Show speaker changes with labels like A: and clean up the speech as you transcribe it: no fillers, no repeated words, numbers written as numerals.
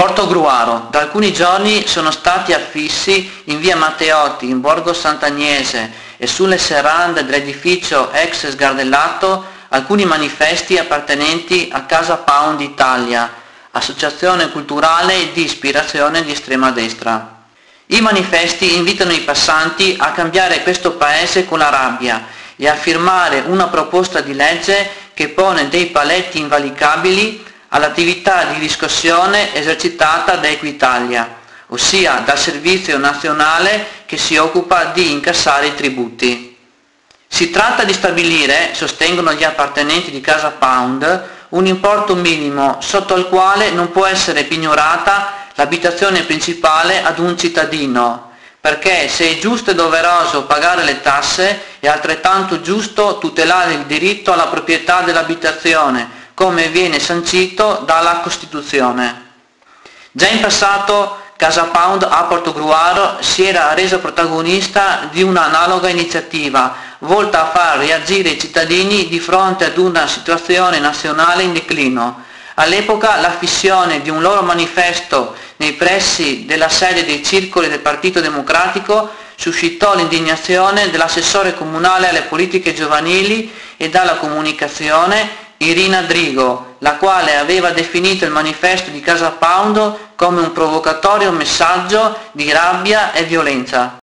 A: Portogruaro. Da alcuni giorni sono stati affissi in via Matteotti, in Borgo Sant'Agnese e sulle serrande dell'edificio ex sgardellato alcuni manifesti appartenenti a Casa Pound Italia, associazione culturale di ispirazione di estrema destra. I manifesti invitano i passanti a cambiare questo paese con la rabbia e a firmare una proposta di legge che pone dei paletti invalicabili all'attività di riscossione esercitata da Equitalia, ossia dal Servizio Nazionale che si occupa di incassare i tributi. Si tratta di stabilire, sostengono gli appartenenti di Casa Pound, un importo minimo sotto il quale non può essere pignorata l'abitazione principale ad un cittadino, perché se è giusto e doveroso pagare le tasse, è altrettanto giusto tutelare il diritto alla proprietà dell'abitazione, come viene sancito dalla Costituzione. Già in passato Casa Pound a Portogruaro si era reso protagonista di un'analoga iniziativa volta a far reagire i cittadini di fronte ad una situazione nazionale in declino. All'epoca la fissione di un loro manifesto nei pressi della sede dei circoli del Partito Democratico suscitò l'indignazione dell'assessore comunale alle politiche giovanili e alla comunicazione Irina Drigo, la quale aveva definito il manifesto di Casa Pound come un provocatorio messaggio di rabbia e violenza.